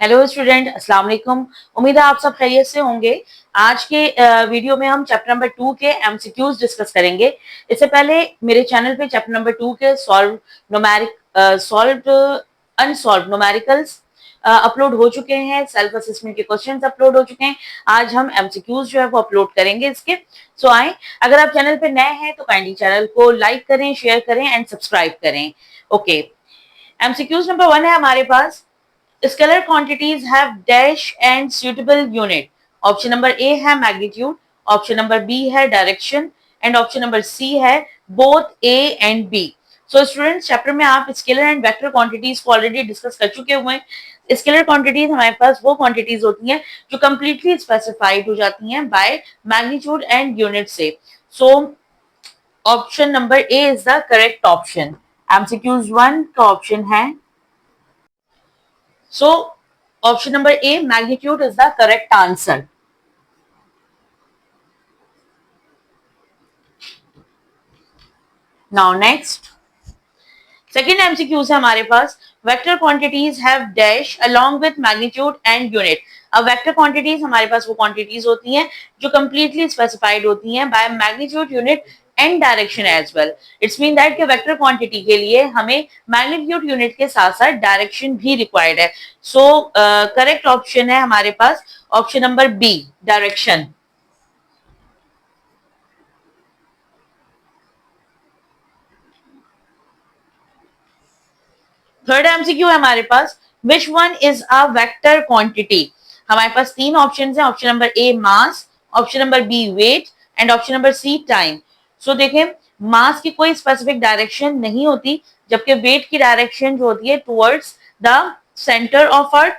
Hello student, अस्सलाम वालेकुम। उम्मीद है आप सब खैरियत से होंगे। आज के वीडियो में हम चैप्टर नंबर 2 के एमसीक्यूज डिस्कस करेंगे। इससे पहले मेरे चैनल पे चैप्टर नंबर 2 के सॉल्व अनसॉल्व न्यूमेरिकल्स अपलोड हो चुके हैं। सेल्फ असेसमेंट के क्वेश्चंस अपलोड हो चुके हैं। आज हम एमसीक्यूज जो है वो अपलोड करेंगे इसके। सो आए, अगर आप चैनल पे नए हैं तो काइंडली चैनल को लाइक करें, शेयर करें एंड सब्सक्राइब करें। ओके, एमसीक्यूज नंबर 1 है हमारे पास। Scalar quantities have dash and suitable unit. Option number A है मैग्नीट्यूड, ऑप्शन नंबर बी है direction and option number C है both A and B. So students, chapter में आप scalar and vector quantities को already discuss कर चुके हुए हैं। स्केलर क्वांटिटीज हमारे पास वो क्वांटिटीज होती हैं जो कंप्लीटली स्पेसिफाइड हो जाती हैं बाय मैग्नीट्यूड एंड यूनिट से। सो option number A is the correct option. MCQs 1 का ऑप्शन है। So option number A, magnitude is the correct answer. Now next, second MCQ है हमारे पास। Vector quantities have dash along with magnitude and unit. अब vector quantities हमारे पास वो quantities होती हैं जो कंप्लीटली स्पेसिफाइड होती हैं by magnitude, unit and direction as well. It's mean that कि वेक्टर क्वांटिटी के लिए हमें मैग्नीट्यूड, यूनिट के साथ साथ डायरेक्शन भी रिक्वायर्ड है। सो करेक्ट ऑप्शन है हमारे पास option number B, direction. Third MCQ है हमारे पास। Which one is a vector quantity. हमारे पास तीन ऑप्शन है। Option number A mass, option number B weight and option number C time. So देखें, मास की कोई स्पेसिफिक डायरेक्शन नहीं होती, जबकि वेट की डायरेक्शन जो होती है towards the centre of earth,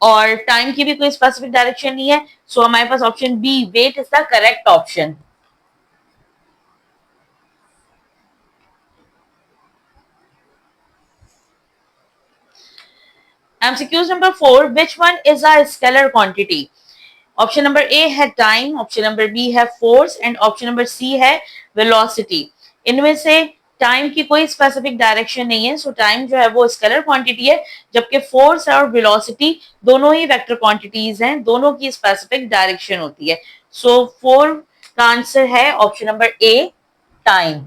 और टाइम की भी कोई स्पेसिफिक डायरेक्शन नहीं है। सो हमारे पास option B, weight is the correct option. MCQs number 4, which one is a scalar quantity. Option number A है टाइम, ऑप्शन नंबर बी है force and option number C है वेलोसिटी। इनमें से time की कोई स्पेसिफिक डायरेक्शन नहीं है, सो time जो है वो स्केलर क्वांटिटी है, जबकि फोर्स और वेलोसिटी दोनों ही वेक्टर क्वांटिटीज हैं, दोनों की स्पेसिफिक डायरेक्शन होती है। सो 4 का आंसर है option number A, time.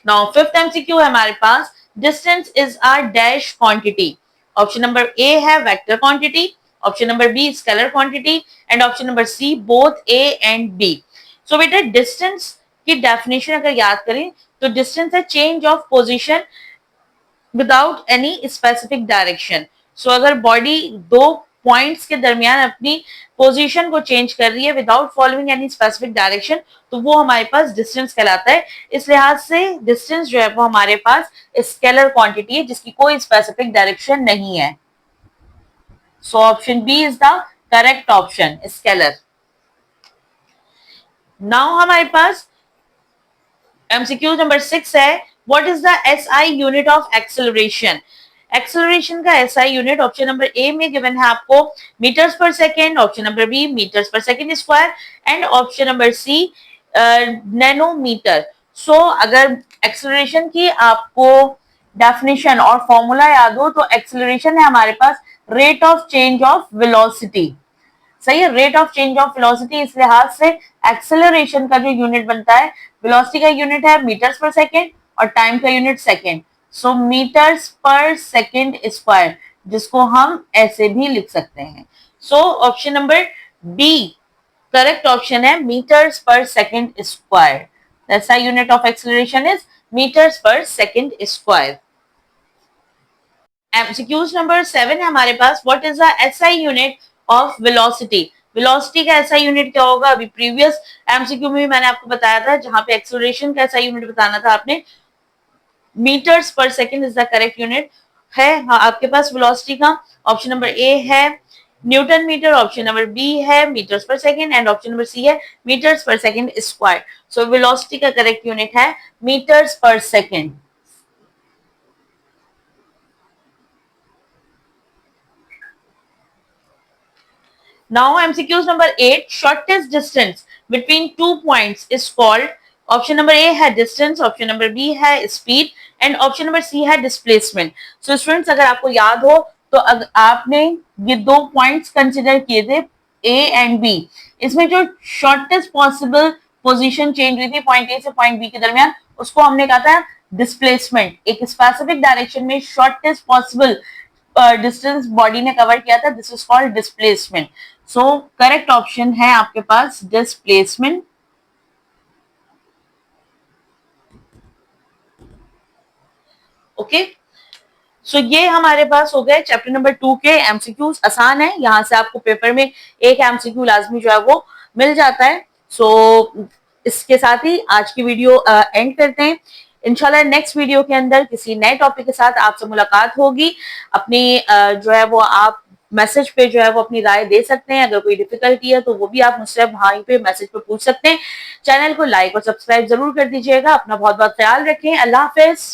Now fifth MCQ है हमारे पास। Distance is a dash quantity. Option number A है vector quantity, option number B scalar quantity and option number C both A and B. So बेटा, distance की definition अगर याद करें तो डिस्टेंस है change of position without any specific direction. So अगर body दो पॉइंट्स के दरमियान अपनी पोजीशन को चेंज कर रही है without following any specific direction, तो वो हमारे पास डिस्टेंस कहलाता है। इस लिहाज से डिस्टेंस जो है वो हमारे पास स्केलर क्वांटिटी है जिसकी कोई स्पेसिफिक डायरेक्शन नहीं है। So option B is the correct option, scalar. Now हमारे पास एमसीक्यू नंबर 6 है। What is the SI unit of acceleration. Acceleration का SI unit option number A में गिवन है आपको meters per second, option number B meters per second square and option number C nanometer. So अगर acceleration की आपको definition और formula याद हो तो एक्सेलरेशन है हमारे पास rate of change of velocity. सही है, rate of change of velocity. इस लिहाज से एक्सेलरेशन का जो यूनिट बनता है, वेलोसिटी का यूनिट है मीटर्स पर सेकेंड और टाइम का unit second. So meters per second square, जिसको हम ऐसे भी लिख सकते हैं। So option number B correct option है, मीटर्स पर सेकेंड स्क्वायर। ऐसा unit of acceleration is meters per second square. MCQs number 7 है हमारे पास। What is the SI unit of velocity. Velocity का एसआई यूनिट क्या होगा? अभी प्रीवियस एमसीक्यू में भी मैंने आपको बताया था, जहां पे एक्सेलरेशन का एसआई यूनिट बताना था आपने। Metres per second is the correct unit है। हाँ, आपके पास वेलोसिटी का ऑप्शन नंबर ए है newton metre, option number B है metres per second and option number C है metres per second square. So velocity का करेक्ट यूनिट है metres per second. Now MCQs number 8, shortest distance between two points is called। Option number A है distance, option number B है speed and option number C है displacement. So students, अगर आपको याद हो तो आपने ये दो पॉइंट्स कंसिडर किए थे ए एंड बी। इसमें जो शॉर्टेस्ट पॉसिबल पोजीशन चेंज हुई थी पॉइंट ए से पॉइंट बी के दरमियान, उसको हमने कहा था डिस्प्लेसमेंट। एक स्पेसिफिक डायरेक्शन में शॉर्टेस्ट पॉसिबल डिस्टेंस बॉडी ने कवर किया था, this is called displacement. So correct option है आपके पास डिस्प्लेसमेंट। ओके, सो ये हमारे पास हो गए चैप्टर नंबर 2 के एमसीक्यूज। आसान है, यहां से आपको पेपर में एक एमसीक्यू लाजमी जो है वो मिल जाता है। सो इसके साथ ही आज की वीडियो एंड करते हैं। इंशाल्लाह नेक्स्ट वीडियो के अंदर किसी नए टॉपिक के साथ आपसे मुलाकात होगी। अपनी जो है वो आप मैसेज पे जो है वो अपनी राय दे सकते हैं। अगर कोई डिफिकल्टी है तो वो भी आप मुझसे वहीं पे मैसेज पे पूछ सकते हैं। चैनल को लाइक और सब्सक्राइब जरूर कर दीजिएगा। अपना बहुत बहुत ख्याल रखें। अल्लाह हाफिज।